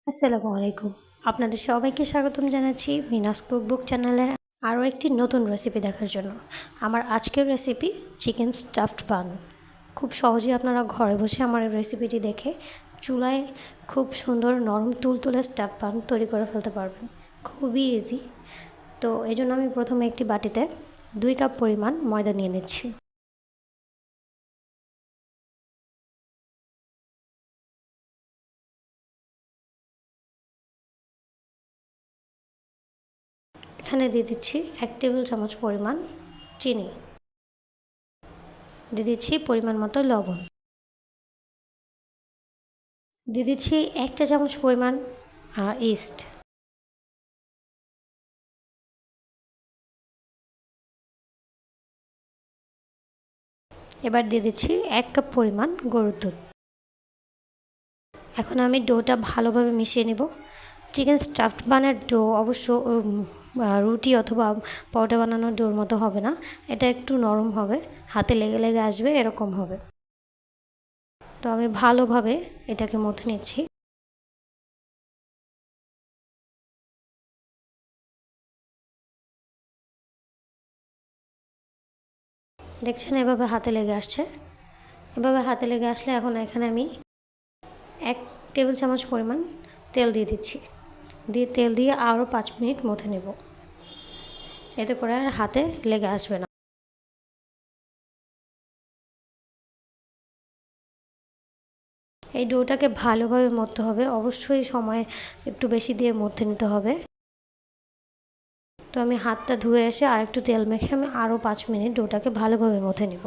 আসসালামু আলাইকুম। আপনাদের সবাইকে স্বাগতম জানাচ্ছি মিনাস কুকবুক চ্যানেলের আরও একটি নতুন রেসিপি দেখার জন্য। আমার আজকের রেসিপি চিকেন স্টাফড বান। খুব সহজেই আপনারা ঘরে বসে আমার এই রেসিপিটি দেখে চুলায় খুব সুন্দর নরম তুলতুলে স্টাফ বান তৈরি করে ফেলতে পারবেন। খুবই ইজি। তো এই জন্য আমি প্রথমে একটি বাটিতে 2 কাপ পরিমাণ ময়দা নিয়ে নিচ্ছি। এখানে দিয়ে দিচ্ছি 1 টেবিল চামচ পরিমাণ চিনি, দিয়ে দিচ্ছি পরিমাণ মতো লবণ, দিয়ে দিচ্ছি 1 চা চামচ পরিমাণ ইস্ট, এবার দিয়ে দিচ্ছি 1 কাপ পরিমাণ গরুর দুধ। এখন আমি ডোটা ভালোভাবে মিশিয়ে নেব। চিকেন স্টাফড বানের ডো অবশ্য রুটি অথবা পরোটা বানানোর ডোর মতো হবে না, এটা একটু নরম হবে, হাতে লেগে লেগে আসবে, এরকম হবে। তো আমি ভালোভাবে এটাকে মথে নিচ্ছি। দেখছেন এভাবে হাতে লেগে আসছে। এভাবে হাতে লেগে আসলে এখন এখানে আমি 1 টেবিল চামচ পরিমাণ তেল দিয়ে দিচ্ছি। তেল দিয়ে আরও 5 মিনিট মথে নেব, এতে করে আর হাতে লেগে আসবে না। এই ডোটাকে ভালোভাবে মথতে হবে, অবশ্যই সময় একটু বেশি দিয়ে মথে নিতে হবে। তো আমি হাতটা ধুয়ে এসে আরেকটু তেল মেখে আমি আরও 5 মিনিট ডোটাকে ভালোভাবে মথে নেব।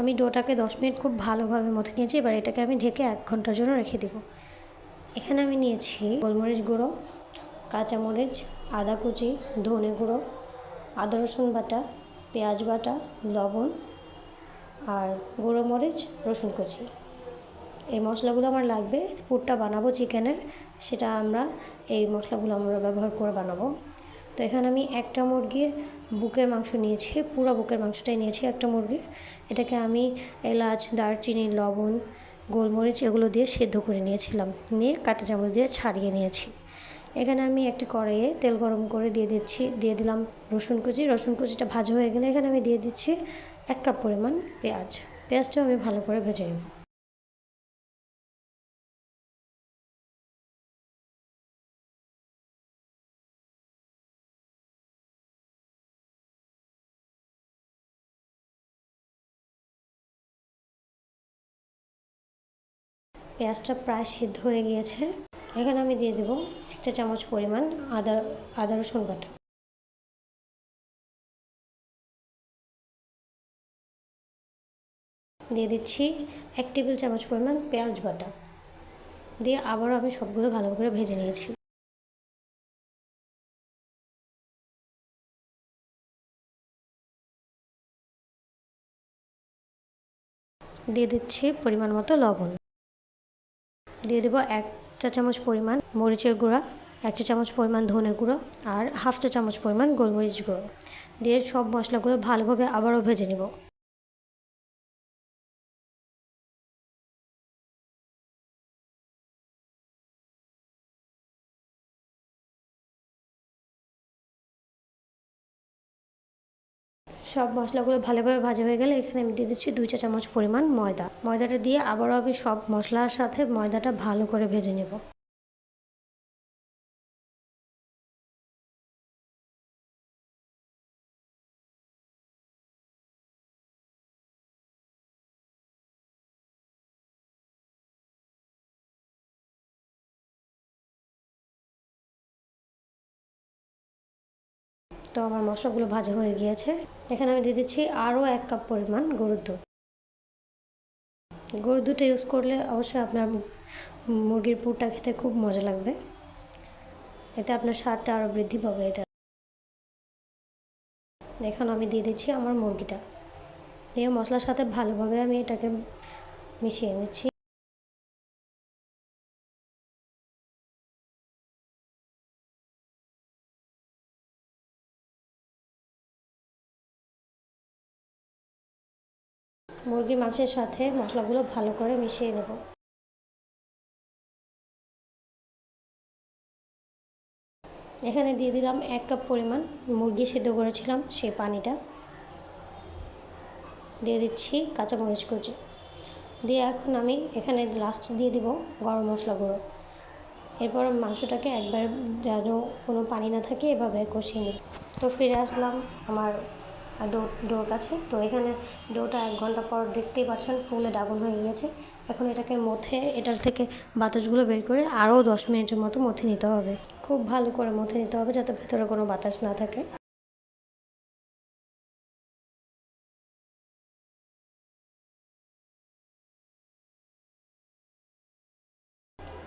আমি ডোটাকে 10 মিনিট খুব ভালোভাবে মথে নিয়েছি। এবার এটাকে আমি ঢেকে 1 ঘন্টার জন্য রেখে দেব। এখানে আমি নিয়েছি গোলমরিচ গুঁড়ো, কাঁচামরিচ, আদা কুচি, ধনে গুঁড়ো, আদা রসুন বাটা, পেঁয়াজ বাটা, লবণ আর গুঁড়ো মরিচ, রসুন কুচি। এই মশলাগুলো আমার লাগবে পুরটা বানাবো চিকেনের, সেটা এই মশলাগুলো আমরা ব্যবহার করে বানাবো। তো এখানে আমি একটা মুরগির বুকের মাংস নিয়েছি, পুরো বুকের মাংসটাই নিয়েছি একটা মুরগির। এটাকে আমি এলাচ, দারচিনি, লবণ, গোলমরিচ এগুলো দিয়ে সেদ্ধ করে নিয়েছিলাম, নিয়ে কাঁটা চামচ দিয়ে ছাড়িয়ে নিয়েছি। এখানে আমি একটি কড়াইয়ে তেল গরম করে দিয়ে দিলাম রসুন কুচি। রসুন কুচিটা ভাজা হয়ে গেলে এখানে আমি দিয়ে দিচ্ছি 1 কাপ পরিমাণ পেঁয়াজটাও আমি ভালো করে ভেজে নেব। পেঁয়াজটা প্রায় সিদ্ধ হয়ে গিয়েছে। এখানে আমি দিয়ে দেবো 1 চা চামচ পরিমাণ আদা রসুন বাটা, দিয়ে দিচ্ছি 1 টেবিল চামচ পরিমাণ পেঁয়াজ বাটা, দিয়ে আবারও আমি সবগুলো ভালো করে ভেজে নিয়েছি। দিয়ে দিচ্ছি পরিমাণ মতো লবণ, দিয়ে দেবো 1 চা চামচ পরিমাণ মরিচের গুঁড়া, 1 চা চামচ পরিমাণ ধনে গুঁড়ো আর হাফ চা চামচ পরিমাণ গোলমরিচ গুঁড়ো, দিয়ে সব মশলাগুলো ভালোভাবে আবারও ভেজে নেব। সব মশলাগুলো ভালোভাবে ভাজা হয়ে গেলে এখানে আমি দিয়ে দিচ্ছি 2 চা চামচ পরিমাণ ময়দাটা দিয়ে আবারও আমি সব মশলার সাথে ময়দাটা ভালো করে ভেজে নেব। তো আমার মশলাগুলো ভাজা হয়ে গিয়েছে। এখানে আমি দিয়ে দিচ্ছি আরও 1 কাপ পরিমাণ গরুর দুধটা ইউজ করলে অবশ্যই আপনার মুরগির পুরটা খেতে খুব মজা লাগবে, এতে আপনার স্বাদটা আরও বৃদ্ধি পাবে। এটা এখন আমি দিয়ে দিচ্ছি আমার মুরগিটা, দিয়ে মশলার সাথে ভালোভাবে আমি এটাকে মিশিয়ে নিচ্ছি। মুরগির মাংসের সাথে মশলাগুলো ভালো করে মিশিয়ে নেব। এখানে দিয়ে দিলাম 1 কাপ পরিমাণ মুরগি সিদ্ধ করেছিলাম সেই পানিটা। দিয়ে দিচ্ছি কাঁচামরিচ কুচি, দিয়ে এখন আমি এখানে লাস্ট দিয়ে দিব গরম মশলা গুঁড়ো। এরপর মাংসটাকে একবার যেন কোনো পানি না থাকে এভাবে কষিয়ে নেব। তো ফিরে আসলাম আমার ডোর কাছে। তো এখানে ডোটা 1 ঘন্টা পর দেখতেই পাচ্ছেন ফুলে ডাবল হয়ে গিয়েছে। এখন এটাকে মথে এটার থেকে বাতাসগুলো বের করে আরও 10 মিনিটের মতো মথে নিতে হবে। খুব ভালো করে মথে নিতে হবে যাতে ভেতরে কোনো বাতাস না থাকে।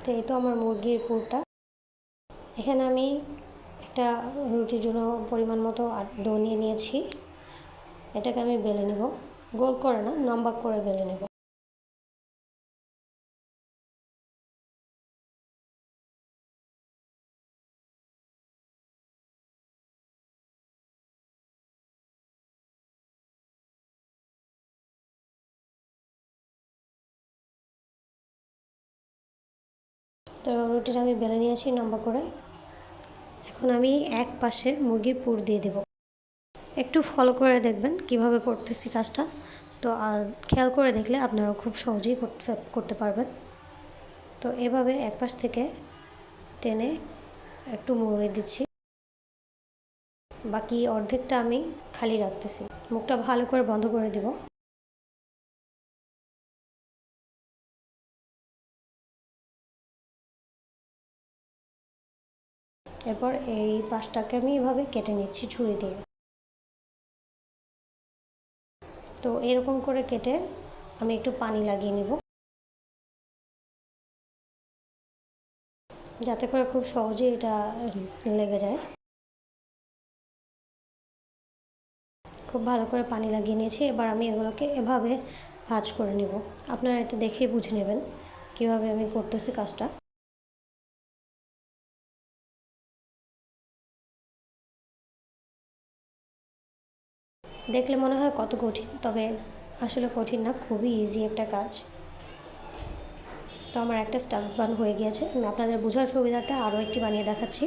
তো এই তো আমার মুরগির পুরটা। এখানে আমি একটা রুটির জন্য পরিমাণ মতো ডো নিয়ে নিয়েছি। এটাকে আমি বেলে নেব, গোল করে না, লম্বা করে বেলে নেব। তো রুটিটা আমি বেলে নিয়েছি লম্বা করে। এখন আমি এক পাশে মুরগির পুর দিয়ে দেব। একটু ফলো করে দেখবেন কিভাবে করতেছি কাজটা। তো খেয়াল করে দেখলে আপনারা খুব সহজেই করতে পারবেন। তো এভাবে এক পাশ থেকে টেনে একটু মুড়ে দিচ্ছি, বাকি অর্ধেকটা আমি খালি রাখতেছি। মুখটা ভালো করে বন্ধ করে দিব। এরপর এই পাশটাকে আমি এভাবে কেটে নিচ্ছি ছুরি দিয়ে। তো এরকম করে কেটে আমি একটু পানি লাগিয়ে নিব, যাতে করে খুব সহজে এটা লেগে যায়। খুব ভালো করে পানি লাগিয়ে নিয়েছি। এবার আমি এগুলোকে এভাবে ভাঁজ করে নেব। আপনারা এটা দেখেই বুঝে নেবেন কিভাবে আমি করতেছি কাজটা। দেখলে মনে হয় কত কঠিন, তবে আসলে কঠিন না, খুবই ইজি একটা কাজ। তো আমার একটা স্টাফ বান হয়ে গিয়েছে। আমি আপনাদের বোঝার সুবিধাটা আরও একটি বানিয়ে দেখাচ্ছি।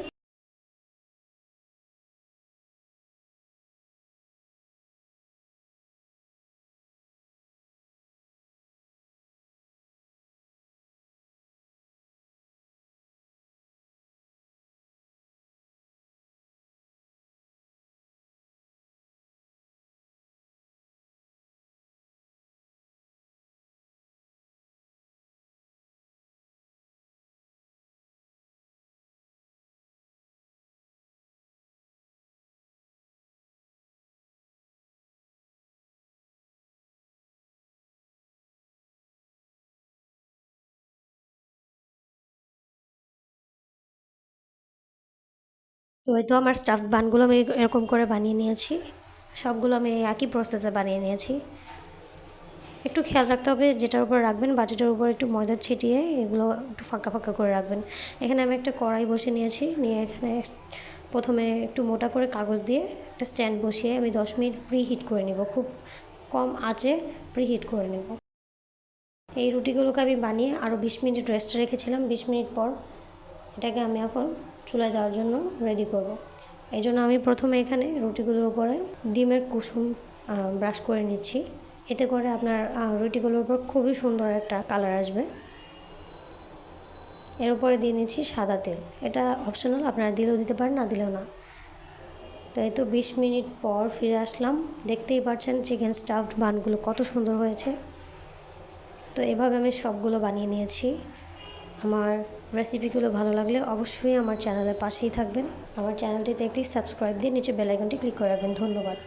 তো এই তো আমার স্টাফ বানগুলো আমি এরকম করে বানিয়ে নিয়েছি। সবগুলো আমি একই প্রসেসে বানিয়ে নিয়েছি। একটু খেয়াল রাখতে হবে যেটার উপর রাখবেন বাটিটার উপর একটু ময়দা ছিটিয়ে এগুলো একটু ফাঁকা ফাঁকা করে রাখবেন। এখানে আমি একটা কড়াই বসে নিয়েছি, নিয়ে এখানে প্রথমে একটু মোটা করে কাগজ দিয়ে একটা স্ট্যান্ড বসিয়ে আমি 10 মিনিট প্রিহিট করে নেব। খুব কম আঁচে প্রিহিট করে নেব। এই রুটিগুলোকে আমি বানিয়ে আরও 20 মিনিট রেস্টে রেখেছিলাম। 20 মিনিট পর এটাকে আমি এখন চুলায় দেওয়ার জন্য রেডি করব। এই জন্য আমি প্রথমে এখানে রুটিগুলোর উপরে ডিমের কুসুম ব্রাশ করে নিচ্ছি। এতে করে আপনার রুটিগুলোর উপর খুবই সুন্দর একটা কালার আসবে। এর উপরে দিয়ে নিচ্ছি সাদা তেল। এটা অপশনাল, আপনারা দিলেও দিতে পারেন, না দিলেও না। তো এই তো 20 মিনিট পর ফিরে আসলাম। দেখতেই পাচ্ছেন চিকেন স্টাফড বানগুলো কত সুন্দর হয়েছে। তো এভাবে আমি সবগুলো বানিয়ে নিয়েছি। আমার রেসিপিগুলো ভালো লাগলে অবশ্যই আমার চ্যানেলের পাশেই থাকবেন। আমার চ্যানেলটিতে একটি সাবস্ক্রাইব দিয়ে নিচে বেল আইকনটি ক্লিক করে রাখবেন। ধন্যবাদ।